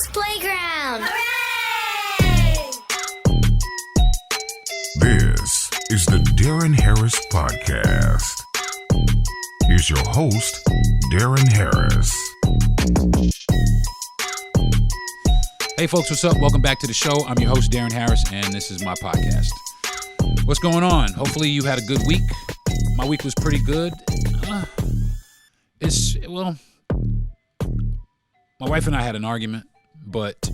Kids Playground! Hooray! This is the Deron Harris Podcast. Here's your host, Deron Harris. Hey folks, what's up? Welcome back to the show. I'm your host, Deron Harris, and this is my podcast. What's going on? Hopefully you had a good week. My week was pretty good. My wife and I had an argument, but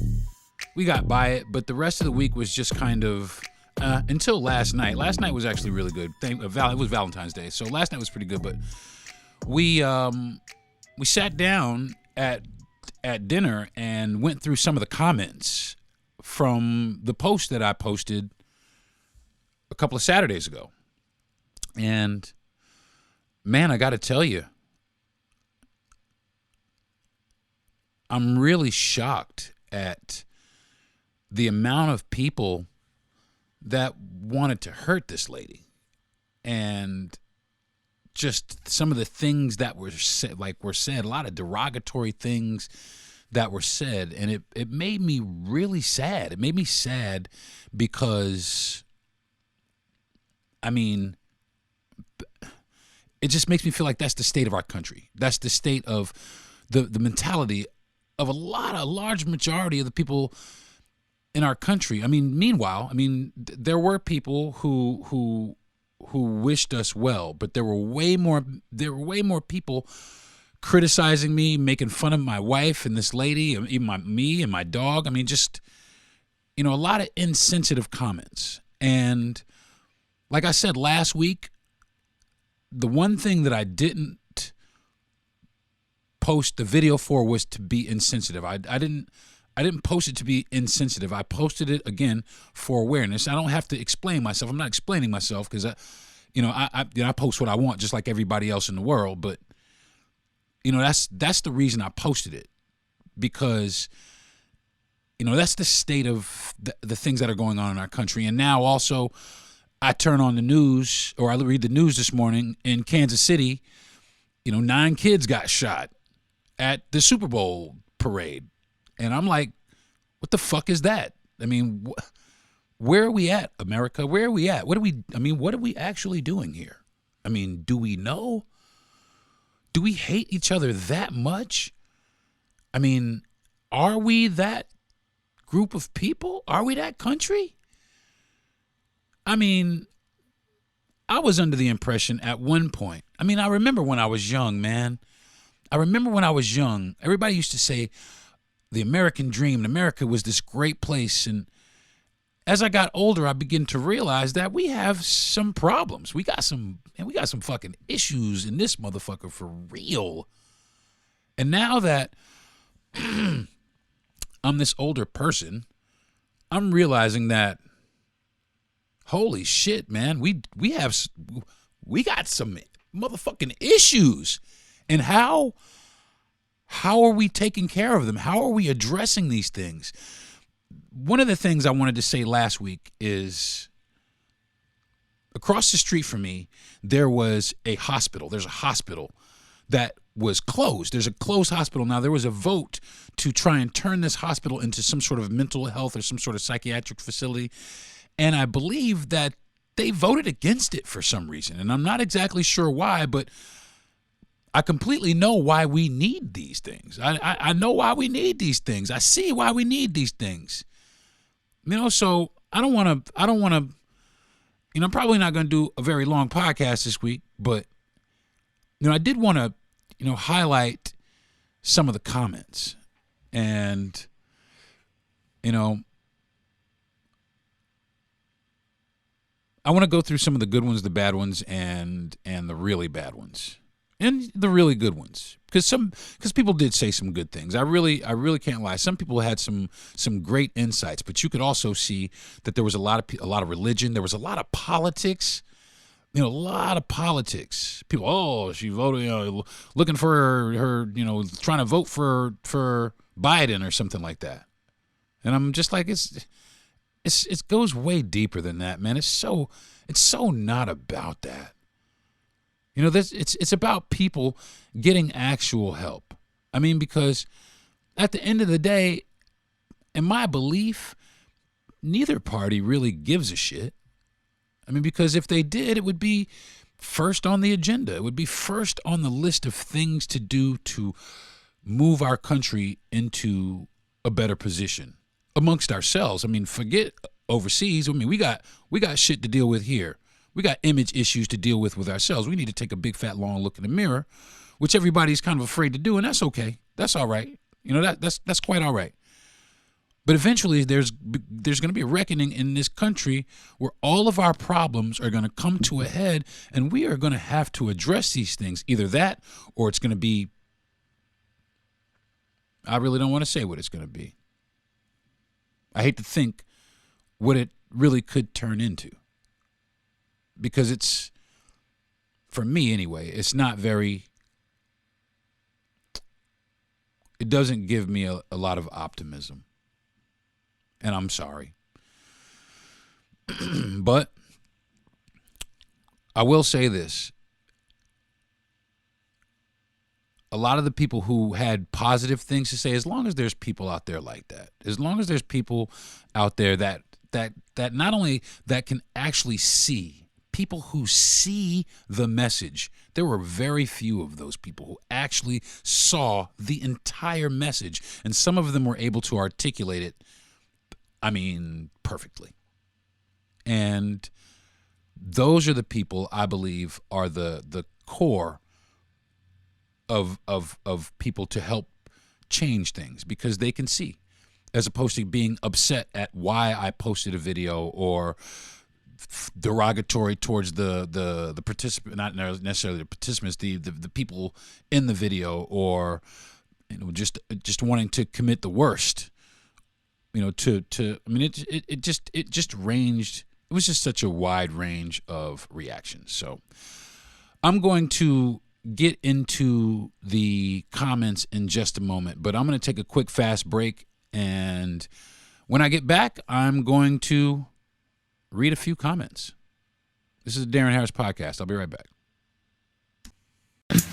we got by it. But the rest of the week was just kind of, until last night. Last night was actually really good. It was Valentine's Day, so last night was pretty good. But we sat down at dinner and went through some of the comments from the post that I posted a couple of Saturdays ago. And man, I got to tell you, I'm really shocked at the amount of people that wanted to hurt this lady, and just some of the things that were said, a lot of derogatory things that were said, and it made me really sad. It made me sad because, I mean, it just makes me feel like that's the state of our country. That's the state of the mentality of a large majority of the people in our country. I mean, meanwhile, there were people who wished us well, but there were way more people criticizing me, making fun of my wife and this lady, even me and my dog. I mean, just, a lot of insensitive comments. And like I said last week, the one thing that I didn't post the video for was to be insensitive. I didn't post it to be insensitive. I posted it again for awareness. I don't have to explain myself. I'm not explaining myself because I post what I want just like everybody else in the world. But that's the reason I posted it, because that's the state of the things that are going on in our country. And now also I turn on the news, or I read the news this morning in Kansas City. 9 kids got shot at the Super Bowl parade. And I'm like, what the fuck is that? I mean, where are we at, America? Where are we at? What are we actually doing here? I mean, do we know? Do we hate each other that much? I mean, are we that group of people? Are we that country? I mean, I was under the impression at one point. I remember when I was young, man. Everybody used to say the American dream, and America was this great place. And as I got older, I began to realize that we have some problems. We got some fucking issues in this motherfucker for real. And now that I'm this older person, I'm realizing that, holy shit, man, we got some motherfucking issues. And how are we taking care of them? How are we addressing these things? One of the things I wanted to say last week is, across the street from me, there was a hospital. There's a hospital that was closed. There's a closed hospital. Now, there was a vote to try and turn this hospital into some sort of mental health or some sort of psychiatric facility. And I believe that they voted against it for some reason. And I'm not exactly sure why, but I completely know why we need these things. I know why we need these things. I see why we need these things. So I don't want to, I'm probably not going to do a very long podcast this week, but, I did want to, highlight some of the comments. And, I want to go through some of the good ones, the bad ones, and the really bad ones. And the really good ones, because people did say some good things. I really can't lie. Some people had some great insights, but you could also see that there was a lot of religion. There was a lot of politics. A lot of politics. People, she voted, looking for her, trying to vote for Biden or something like that. And I'm just like, it goes way deeper than that, man. It's so not about that. It's about people getting actual help. Because at the end of the day, in my belief, neither party really gives a shit. I mean, because if they did, it would be first on the agenda. It would be first on the list of things to do to move our country into a better position amongst ourselves. I mean, forget overseas. I mean, we got shit to deal with here. We got image issues to deal with ourselves. We need to take a big, fat, long look in the mirror, which everybody's kind of afraid to do, and that's okay. That's all right. You know, that's quite all right. But eventually there's going to be a reckoning in this country where all of our problems are going to come to a head, and we are going to have to address these things. Either that, or it's going to be, I really don't want to say what it's going to be. I hate to think what it really could turn into. Because it's, for me anyway, it's not very, it doesn't give me a lot of optimism. And I'm sorry. But I will say this. A lot of the people who had positive things to say, as long as there's people out there like that, as long as there's people out there that not only that can actually see, people who see the message. There were very few of those people who actually saw the entire message, and some of them were able to articulate it, I mean, perfectly. And those are the people I believe are the core of people to help change things, because they can see, as opposed to being upset at why I posted a video or derogatory towards the participant, not necessarily the participants, the people in the video, or just wanting to commit the worst. I mean, it just ranged. It was just such a wide range of reactions. So I'm going to get into the comments in just a moment, but I'm going to take a quick, fast break. And when I get back, I'm going to read a few comments. This is the Darren Harris Podcast. I'll be right back.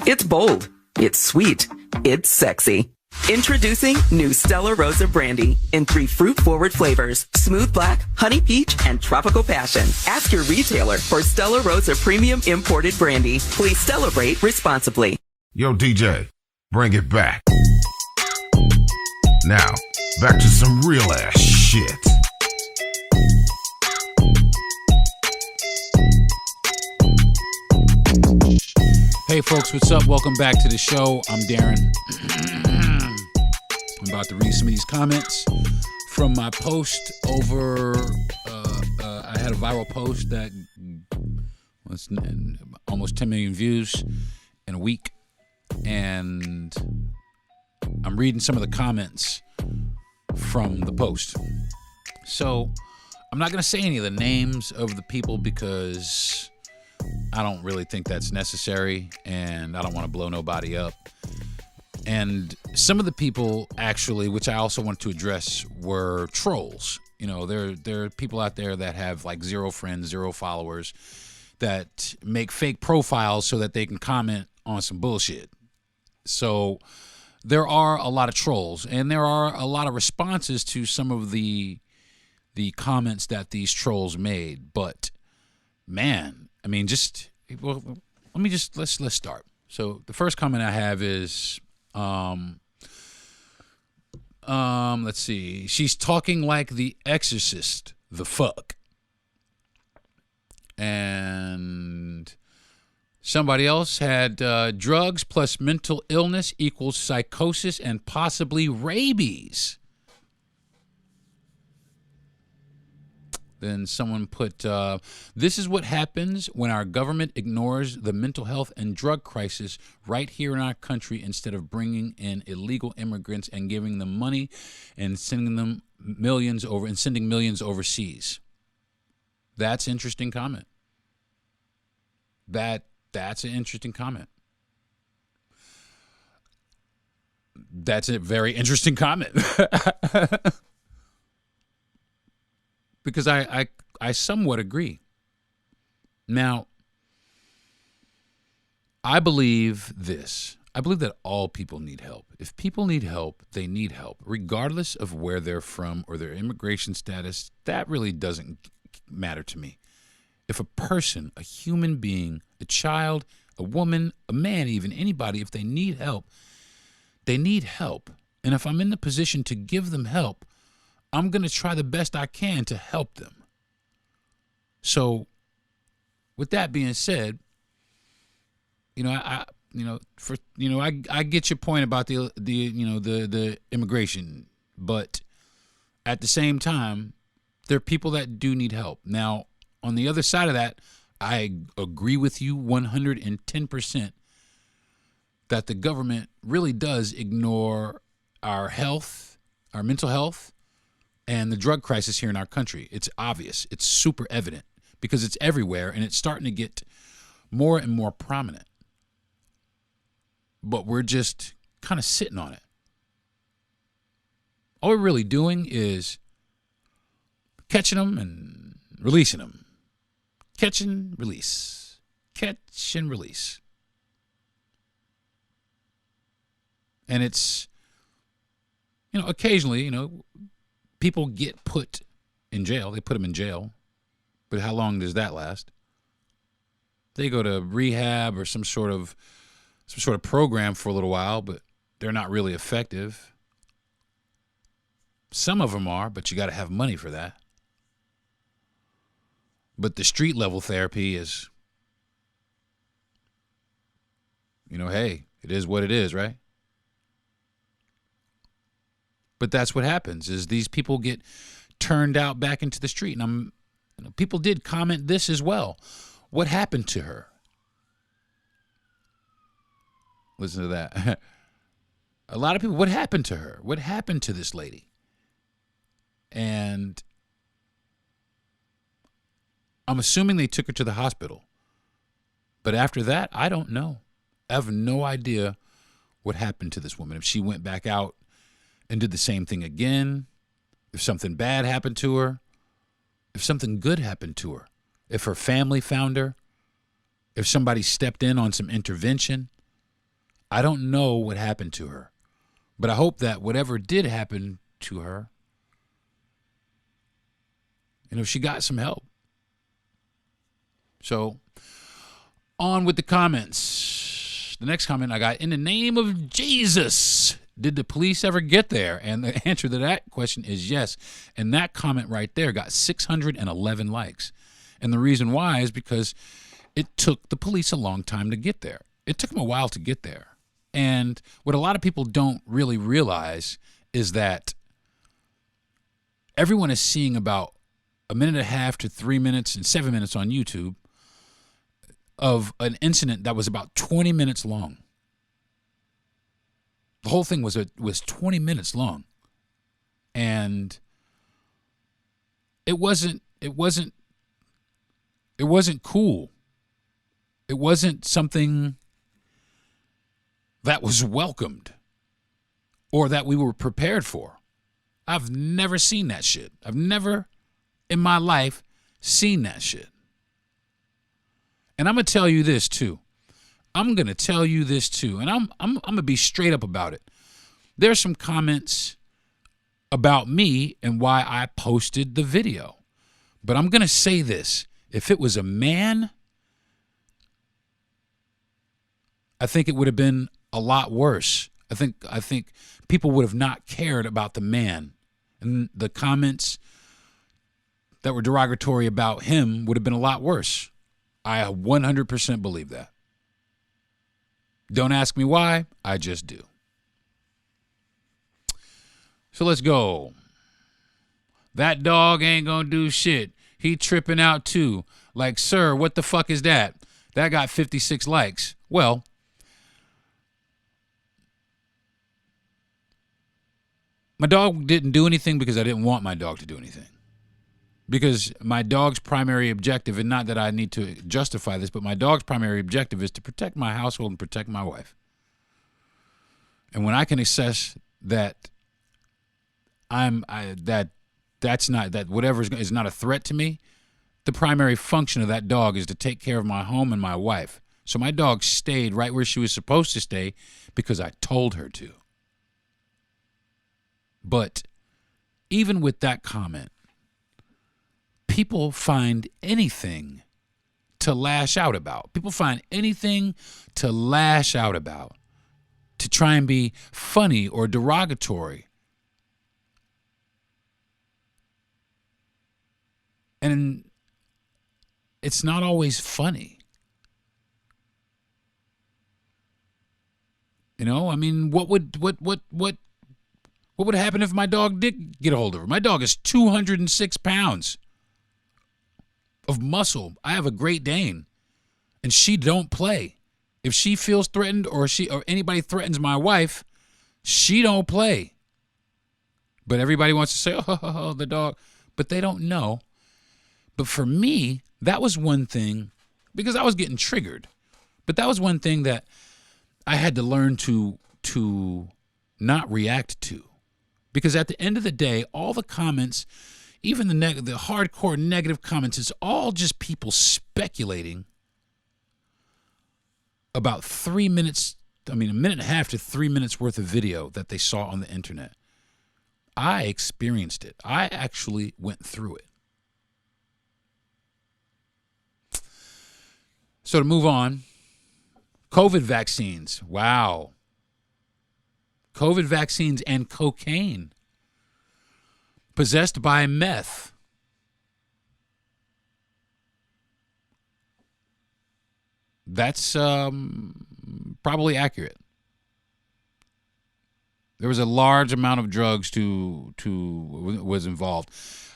It's bold. It's sweet. It's sexy. Introducing new Stella Rosa Brandy in 3 fruit-forward flavors: smooth black, honey peach, and tropical passion. Ask your retailer for Stella Rosa Premium Imported Brandy. Please celebrate responsibly. Yo, DJ, bring it back. Now, back to some real ass shit. Hey folks, what's up? Welcome back to the show. I'm Darren. I'm about to read some of these comments from my post over, I had a viral post that was almost 10 million views in a week. And I'm reading some of the comments from the post. So I'm not going to say any of the names of the people because I don't really think that's necessary, and I don't want to blow nobody up. And some of the people, actually, which I also want to address, were trolls. You know, there are people out there that have like 0 friends, 0 followers, that make fake profiles so that they can comment on some bullshit. So there are a lot of trolls, and there are a lot of responses to some of the comments that these trolls made. But man, I mean, let's start. So the first comment I have is, let's see. She's talking like The Exorcist. The fuck. And somebody else had drugs plus mental illness equals psychosis and possibly rabies. Then someone put, this is what happens when our government ignores the mental health and drug crisis right here in our country instead of bringing in illegal immigrants and giving them money and sending millions overseas. That's an interesting comment. That's an interesting comment. That's a very interesting comment. Because I somewhat agree. Now, I believe this. I believe that all people need help. If people need help, they need help, regardless of where they're from or their immigration status. That really doesn't matter to me. If a person, a human being, a child, a woman, a man, even anybody, if they need help, they need help. And if I'm in the position to give them help, I'm going to try the best I can to help them. So with that being said, I get your point about the immigration, but at the same time, there are people that do need help. Now, on the other side of that, I agree with you 110% that the government really does ignore our health, our mental health, and the drug crisis here in our country. It's obvious. It's super evident because it's everywhere, and it's starting to get more and more prominent. But we're just kind of sitting on it. All we're really doing is catching them and releasing them. Catch and release. Catch and release. And it's, occasionally, people get put in jail. They put them in jail. But how long does that last? They go to rehab or some sort of program for a little while, but they're not really effective. Some of them are, but you got to have money for that. But the street level therapy is, hey, it is what it is, right? But that's what happens is these people get turned out back into the street. And people did comment this as well. What happened to her? Listen to that. A lot of people, what happened to her? What happened to this lady? And I'm assuming they took her to the hospital. But after that, I don't know. I have no idea what happened to this woman. If she went back out and did the same thing again, if something bad happened to her, if something good happened to her, if her family found her, if somebody stepped in on some intervention. I don't know what happened to her, but I hope that whatever did happen to her, she got some help. So, on with the comments. The next comment I got, in the name of Jesus, did the police ever get there? And the answer to that question is yes. And that comment right there got 611 likes. And the reason why is because it took the police a long time to get there. It took them a while to get there. And what a lot of people don't really realize is that everyone is seeing about 1.5 to 3 minutes and 7 minutes on YouTube of an incident that was about 20 minutes long. The whole thing was 20 minutes long. And it wasn't cool. It wasn't something that was welcomed or that we were prepared for. I've never seen that shit. I've never in my life seen that shit. And I'm going to tell you this too. And I'm going to be straight up about it. There's some comments about me and why I posted the video. But I'm going to say this. If it was a man, I think it would have been a lot worse. I think people would have not cared about the man. And the comments that were derogatory about him would have been a lot worse. I 100% believe that. Don't ask me why, I just do. So let's go. That dog ain't gonna do shit. He tripping out too. Like, sir, what the fuck is that? That got 56 likes. Well, my dog didn't do anything because I didn't want my dog to do anything. Because my dog's primary objective, and not that I need to justify this, but my dog's primary objective is to protect my household and protect my wife. And when I can assess that that's not, that whatever is not a threat to me, the primary function of that dog is to take care of my home and my wife. So my dog stayed right where she was supposed to stay because I told her to. But even with that comment, people find anything to lash out about. People find anything to lash out about, to try and be funny or derogatory. And it's not always funny. You know, I mean, what would happen if my dog did get a hold of her? My dog is 206 pounds of muscle. I have a Great Dane, and she don't play. If she feels threatened or anybody threatens my wife, she don't play. But everybody wants to say, oh, the dog. But they don't know. But for me, that was one thing, because I was getting triggered. But that was one thing that I had to learn to not react to. Because at the end of the day, all the comments, even the hardcore negative comments, it's all just people speculating about 3 minutes, a minute and a half to 3 minutes worth of video that they saw on the internet. I experienced it. I actually went through it. So to move on, COVID vaccines. Wow. COVID vaccines and cocaine. Possessed by meth. That's probably accurate. There was a large amount of drugs was involved.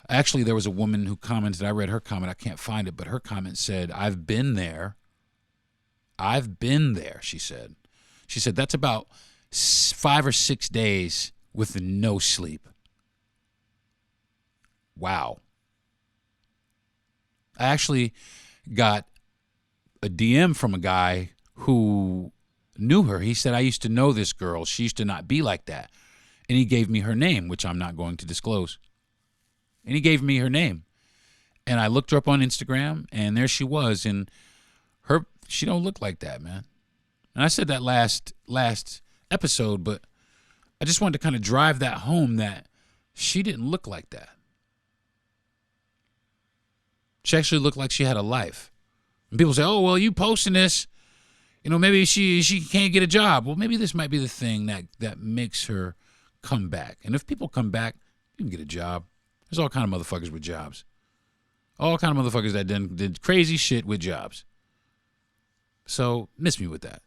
Actually, there was a woman who commented. I read her comment. I can't find it, but her comment said, "I've been there. I've been there," she said. She said, that's about 5 or 6 days with no sleep. Wow. I actually got a DM from a guy who knew her. He said, I used to know this girl. She used to not be like that. And he gave me her name, which I'm not going to disclose. And he gave me her name. And I looked her up on Instagram, and there she was. And she don't look like that, man. And I said that last episode, but I just wanted to kind of drive that home that she didn't look like that. She actually looked like she had a life. And people say, oh, well, you posting this, maybe she can't get a job. Well, maybe this might be the thing that makes her come back. And if people come back, you can get a job. There's all kind of motherfuckers with jobs. All kind of motherfuckers that did crazy shit with jobs. So, miss me with that.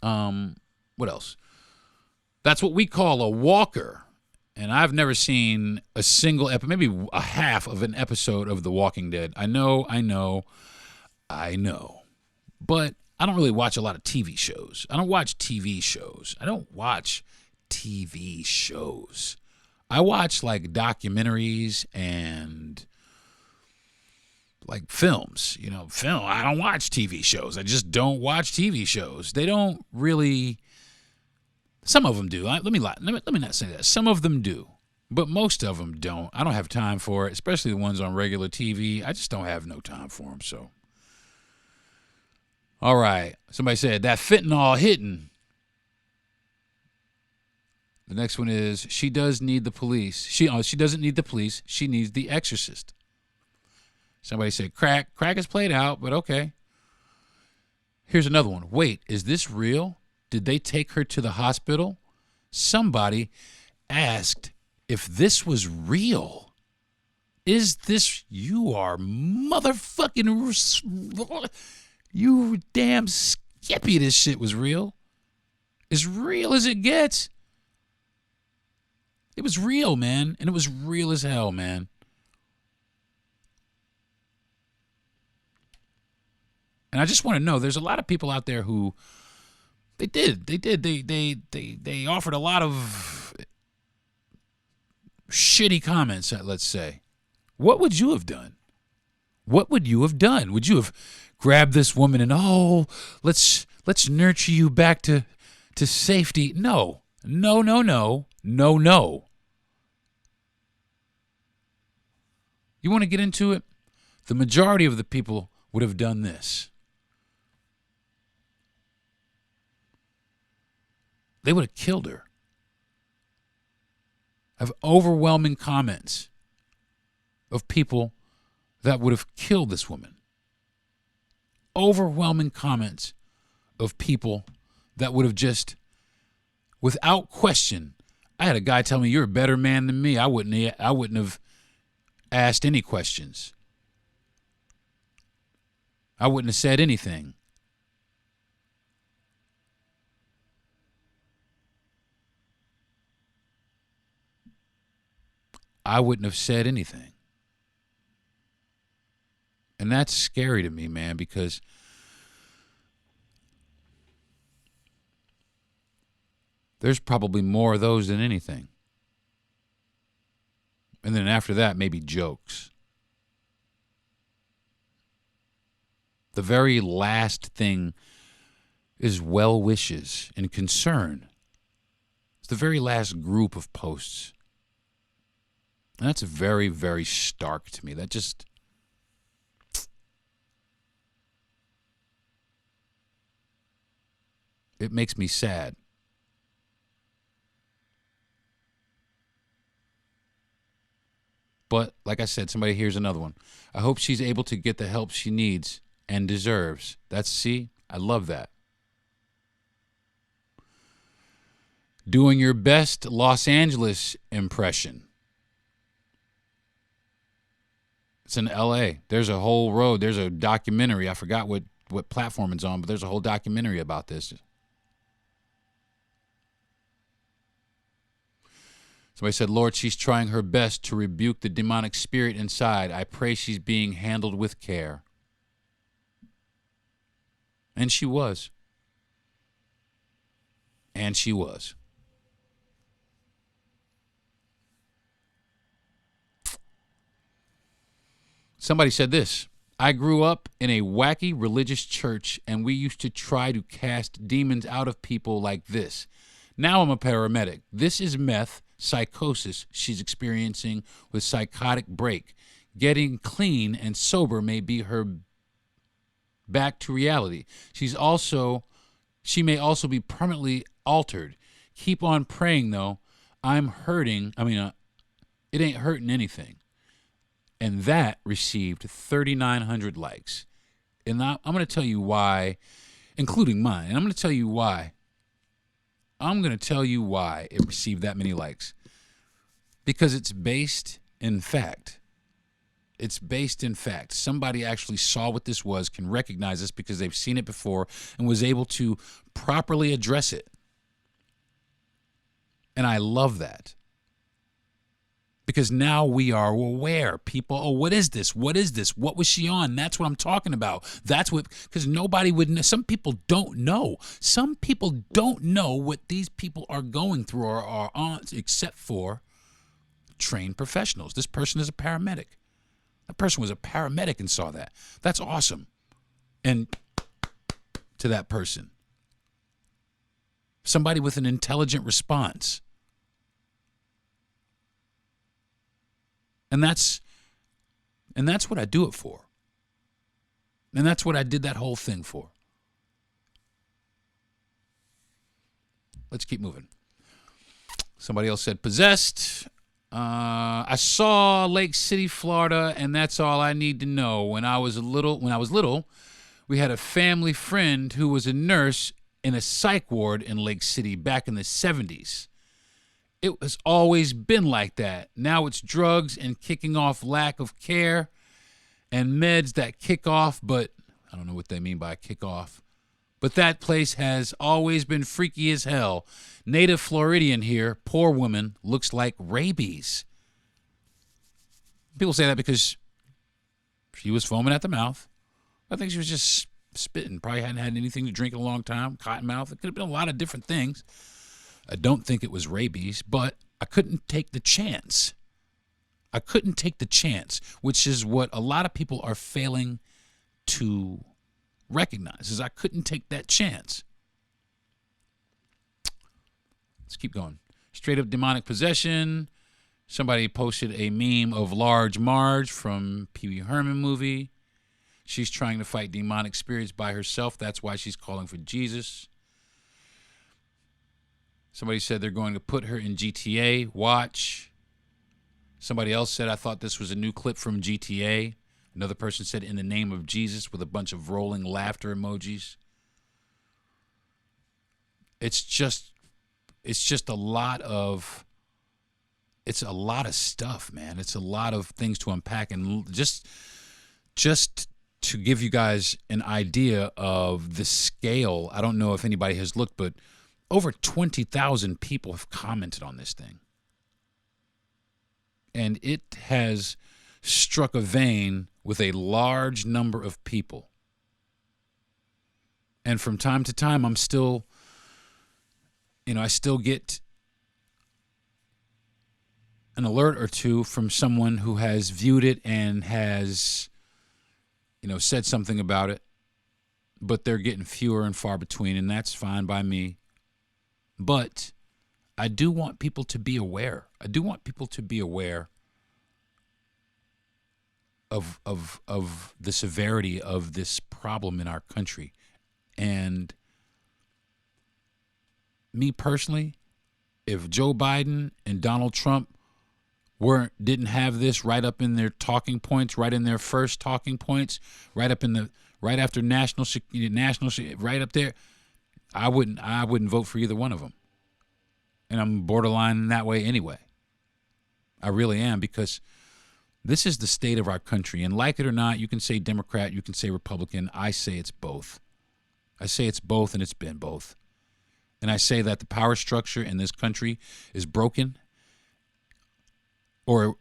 What else? That's what we call a walker. And I've never seen a single episode, maybe a half of an episode of The Walking Dead. I know. But I don't really watch a lot of TV shows. I don't watch TV shows. I watch like documentaries and like films, film. I don't watch TV shows. I just don't watch TV shows. They don't really. Some of them do. Let me not say that. Some of them do, but most of them don't. I don't have time for it, especially the ones on regular TV. I just don't have no time for them. So, all right. Somebody said that fentanyl hitting. The next one is she does need the police. She doesn't need the police. She needs the exorcist. Somebody said crack is played out, but okay. Here's another one. Wait, is this real? Did they take her to the hospital? Somebody asked if this was real. Is this, you are motherfucking, you damn skippy, this shit was real. As real as it gets. It was real, man. And it was real as hell, man. And I just want to know, there's a lot of people out there who they offered a lot of shitty comments, let's say. What would you have done? What would you have done? Would you have grabbed this woman and, let's nurture you back to safety? No. You want to get into it? The majority of the people would have done this. they would have killed her. I have overwhelming comments of people that would have killed this woman. Overwhelming comments of people that would have just, without question, I had a guy tell me, "You're a better man than me." I wouldn't have asked any questions. I wouldn't have said anything. I wouldn't have said anything. And that's scary to me, man, because there's probably more of those than anything. And then after that, maybe jokes. The very last thing is well wishes and concern. It's the very last group of posts. And that's very, very stark to me. That just... it makes me sad. But, like I said, somebody here's another one. I hope she's able to get the help she needs and deserves. See, I love that. Doing your best Los Angeles impression. It's in L.A. There's a whole road. There's a documentary. I forgot what platform it's on, but there's a whole documentary about this. Somebody said, Lord, she's trying her best to rebuke the demonic spirit inside. I pray she's being handled with care. And she was. And she was. Somebody said this. I grew up in a wacky religious church, and we used to try to cast demons out of people like this. Now I'm a paramedic. This is meth. Psychosis she's experiencing with psychotic break. Getting clean and sober may be her back to reality. She may also be permanently altered. Keep on praying though. I'm hurting. It ain't hurting anything. And that received 3,900 likes. And I'm going to tell you why, including mine. And I'm going to tell you why. It received that many likes. Because it's based in fact. It's based in fact. Somebody actually saw what this was, can recognize this because they've seen it before, and was able to properly address it. And I love that. Because now we are aware. People, oh, what is this? What is this? What was she on? That's what I'm talking about. Because nobody would know. Some people don't know. Some people don't know what these people are going through or are on, except for trained professionals. This person is a paramedic. That person was a paramedic and saw that. That's awesome. And to that person. Somebody with an intelligent response. And that's what I do it for. And that's what I did that whole thing for. Let's keep moving. Somebody else said possessed. I saw Lake City, Florida, and that's all I need to know. When I was little, we had a family friend who was a nurse in a psych ward in Lake City back in the 70s. It has always been like that. Now it's drugs and kicking off lack of care and meds that kick off, but I don't know what they mean by kick off. But that place has always been freaky as hell. Native Floridian here, poor woman, looks like rabies. People say that because she was foaming at the mouth. I think she was just spitting. Probably hadn't had anything to drink in a long time. Cotton mouth. It could have been a lot of different things. I don't think it was rabies, but I couldn't take the chance. Which is what a lot of people are failing to recognize, is I couldn't take that chance. Let's keep going. Straight up demonic possession. Somebody posted a meme of Large Marge from Pee Wee Herman movie. She's trying to fight demonic spirits by herself. That's why she's calling for Jesus. Somebody said they're going to put her in GTA. Watch. Somebody else said, I thought this was a new clip from GTA. Another person said, in the name of Jesus, with a bunch of rolling laughter emojis. It's just a lot of stuff, man. It's a lot of things to unpack, and just to give you guys an idea of the scale. I don't know if anybody has looked, but over 20,000 people have commented on this thing. And it has struck a vein with a large number of people. And from time to time, I'm still, I still get an alert or two from someone who has viewed it and has, said something about it. But they're getting fewer and far between, and that's fine by me. But I do want people to be aware. I do want people to be aware of the severity of this problem in our country. And me personally, if Joe Biden and Donald Trump didn't have this right up in their talking points, right in their first talking points, right after national, right up there, I wouldn't vote for either one of them. And I'm borderline in that way anyway. I really am, because this is the state of our country. And like it or not, you can say Democrat, you can say Republican. I say it's both. I say it's both, and it's been both. And I say that the power structure in this country is broken, or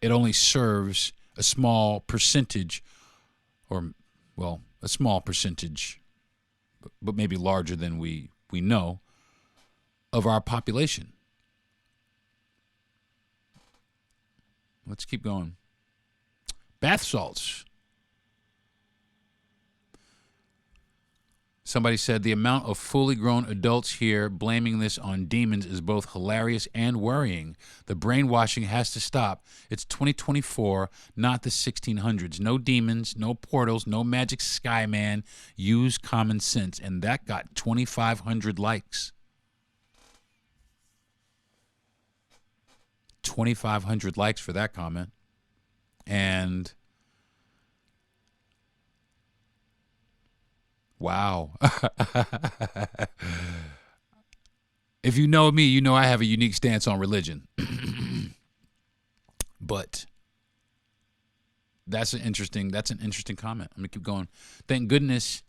it only serves a small percentage, a small percentage, but maybe larger than we know, of our population. Let's keep going. Bath salts. Somebody said the amount of fully grown adults here blaming this on demons is both hilarious and worrying. The brainwashing has to stop. It's 2024, not the 1600s. No demons, no portals, no magic sky man. Use common sense. And that got 2,500 likes. 2,500 likes for that comment. And wow. If you know me, you know I have a unique stance on religion. But that's an interesting comment. I'm going to keep going. Thank goodness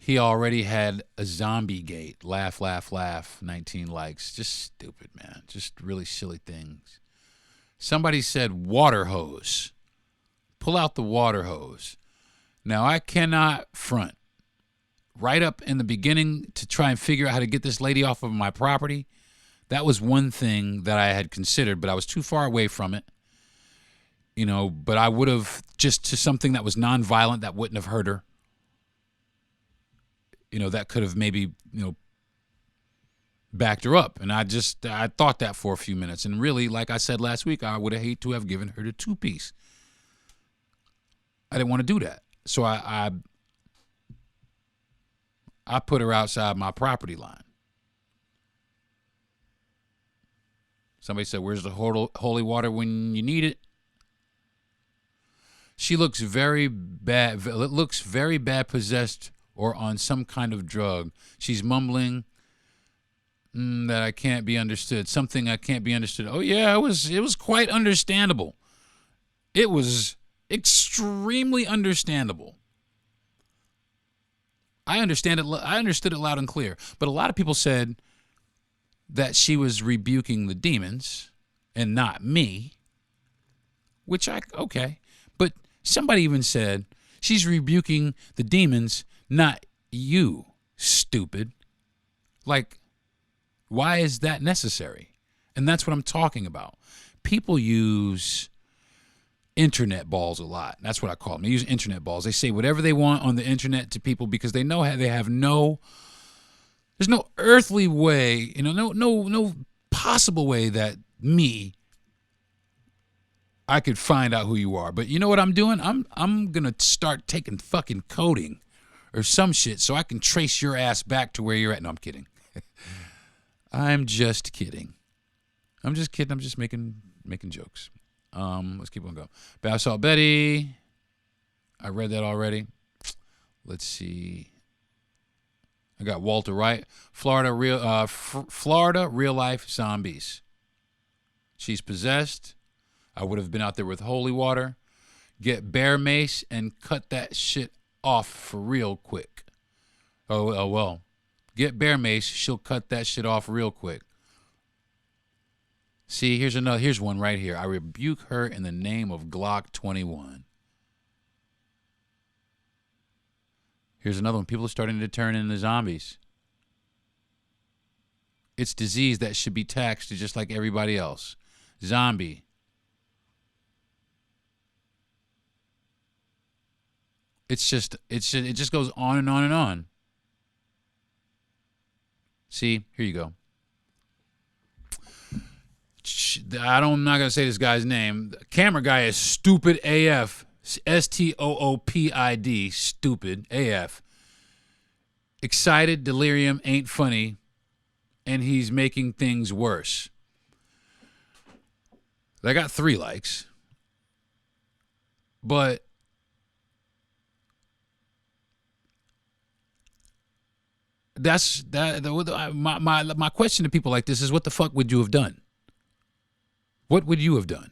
he already had a zombie gate. Laugh, laugh, laugh. 19 likes. Just stupid, man. Just really silly things. Somebody said water hose. Pull out the water hose. Now, I cannot front. Right up in the beginning, to try and figure out how to get this lady off of my property, that was one thing that I had considered, but I was too far away from it. But I would have, just to something that was nonviolent, that wouldn't have hurt her. That could have maybe, backed her up. And I thought that for a few minutes. And really, like I said last week, I would have hated to have given her the two-piece. I didn't want to do that. So I put her outside my property line. Somebody said, where's the holy water when you need it? She looks very bad. It looks very bad possessed or on some kind of drug. She's mumbling that I can't be understood. Something I can't be understood. Oh, yeah, it was quite understandable. It was extremely understandable. I understood it loud and clear. But a lot of people said that she was rebuking the demons and not me, okay. But somebody even said she's rebuking the demons, not you, stupid. Like, why is that necessary? And that's what I'm talking about. People use internet balls a lot. That's what I call them. They use internet balls. They say whatever they want on the internet to people because they know there's no earthly way, no possible way that I could find out who you are. But you know what I'm doing? I'm going to start taking fucking coding or some shit so I can trace your ass back to where you're at. No, I'm kidding. I'm just kidding. I'm just kidding. I'm just making jokes. Let's keep on going. Bath Salt Betty. I read that already. Let's see. I got Walter Wright. Florida real life zombies. She's possessed. I would have been out there with holy water. Get bear mace and cut that shit off for real quick. Oh well. Get bear mace. She'll cut that shit off real quick. See, here's one right here. I rebuke her in the name of Glock 21. Here's another one. People are starting to turn into zombies. It's disease that should be taxed just like everybody else. Zombie. It just goes on and on and on. See, here you go. I'm not going to say this guy's name. The camera guy is stupid AF. STOOPID. Stupid AF. Excited delirium ain't funny, and he's making things worse. I got 3 likes. But my question to people like this is, what the fuck would you have done? What would you have done?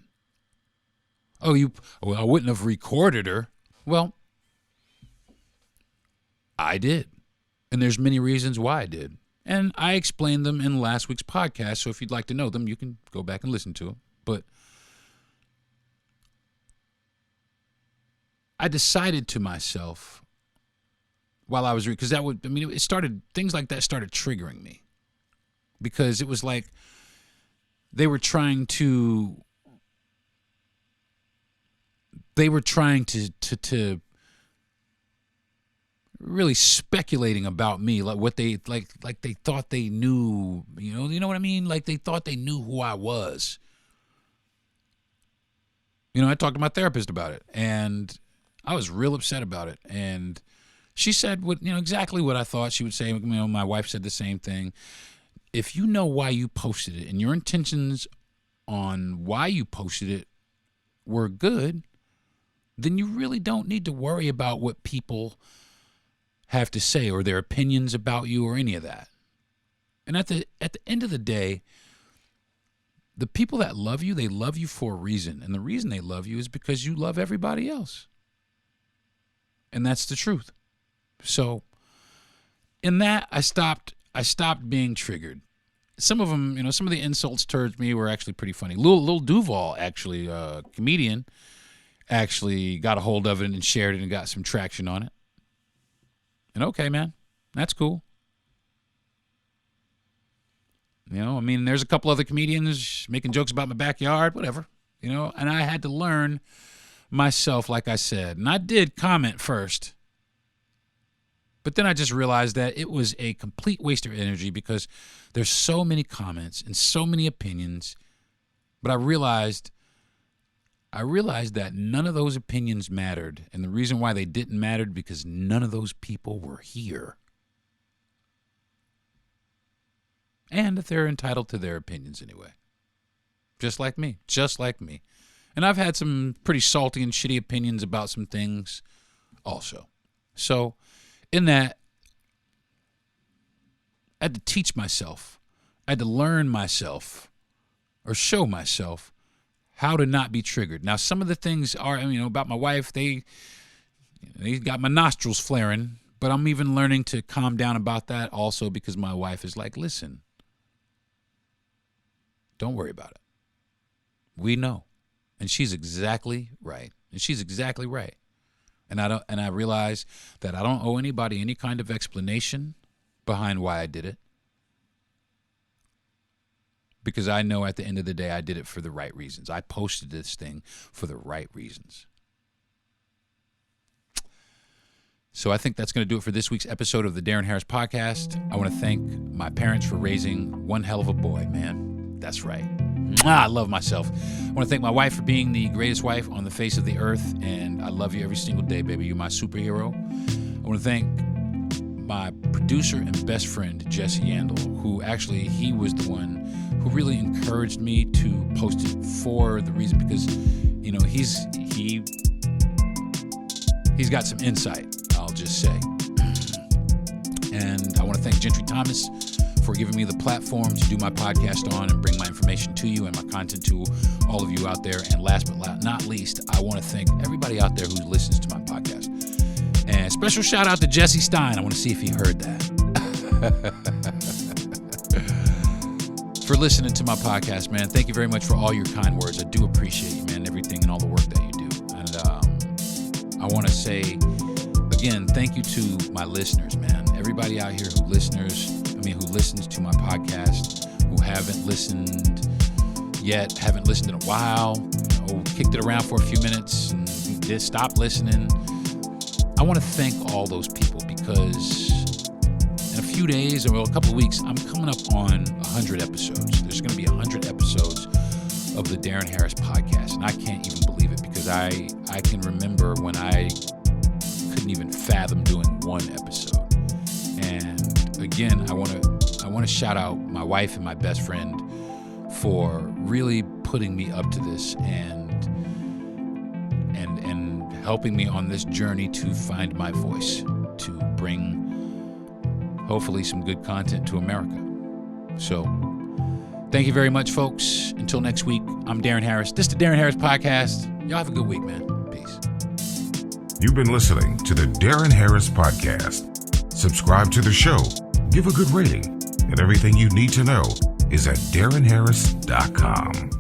I wouldn't have recorded her. Well, I did. And there's many reasons why I did. And I explained them in last week's podcast, so if you'd like to know them, you can go back and listen to them. But I decided to myself while I was because things like that started triggering me, because it was like they were trying to really speculating about me, like what they like they thought they knew, you know what I mean? Like they thought they knew who I was. I talked to my therapist about it, and I was real upset about it. And she said exactly what I thought she would say. My wife said the same thing. If you know why you posted it and your intentions on why you posted it were good, then you really don't need to worry about what people have to say or their opinions about you or any of that. And at the end of the day, the people that love you, they love you for a reason. And the reason they love you is because you love everybody else. And that's the truth. So in that, I stopped being triggered. Some of them, some of the insults towards me were actually pretty funny. Lil Duval, actually, a comedian, actually got a hold of it and shared it and got some traction on it. And okay, man, that's cool. There's a couple other comedians making jokes about my backyard, whatever, and I had to learn myself, like I said. And I did comment first, but then I just realized that it was a complete waste of energy because there's so many comments and so many opinions. But I realized that none of those opinions mattered. And the reason why they didn't matter because none of those people were here. And that they're entitled to their opinions anyway. Just like me. And I've had some pretty salty and shitty opinions about some things also. So, in that, I had to teach myself. I had to learn myself or show myself how to not be triggered. Now, some of the things are, about my wife, they got my nostrils flaring, but I'm even learning to calm down about that also because my wife is like, listen, don't worry about it. We know. And she's exactly right. And I realize that I don't owe anybody any kind of explanation behind why I did it. Because I know at the end of the day, I did it for the right reasons. I posted this thing for the right reasons. So I think that's going to do it for this week's episode of the Deron Harris Podcast. I want to thank my parents for raising one hell of a boy, man. That's right. I love myself. I want to thank my wife for being the greatest wife on the face of the earth, and I love you every single day, baby. You're my superhero. I want to thank my producer and best friend, Jesse Yandel, who actually, he was the one who really encouraged me to post it for the reason, because, you know, he's got some insight, I'll just say. And I want to thank Gentry Thomas for giving me the platform to do my podcast on and bring my information to you and my content to all of you out there. And last but not least, I want to thank everybody out there who listens to my podcast. And special shout out to Jesse Stein. I want to see if he heard that. For listening to my podcast, man. Thank you very much for all your kind words. I do appreciate you, man, everything and all the work that you do. And I want to say, again, thank you to my listeners, man. Everybody out here who listens to my podcast, who haven't listened yet, haven't listened in a while, you know, kicked it around for a few minutes and did stop listening. I want to thank all those people, because in a few days, or a couple of weeks, I'm coming up on 100 episodes. There's going to be 100 episodes of the Deron Harris podcast, and I can't even believe it, because I can remember when I couldn't even fathom doing one episode. And again, I want to shout out my wife and my best friend for really putting me up to this and helping me on this journey to find my voice, to bring hopefully some good content to America. So thank you very much, folks. Until next week, I'm Deron Harris. This is the Deron Harris Podcast. Y'all have a good week, man. Peace. You've been listening to the Deron Harris Podcast. Subscribe to the show, give a good rating, and everything you need to know is at DeronHarris.com.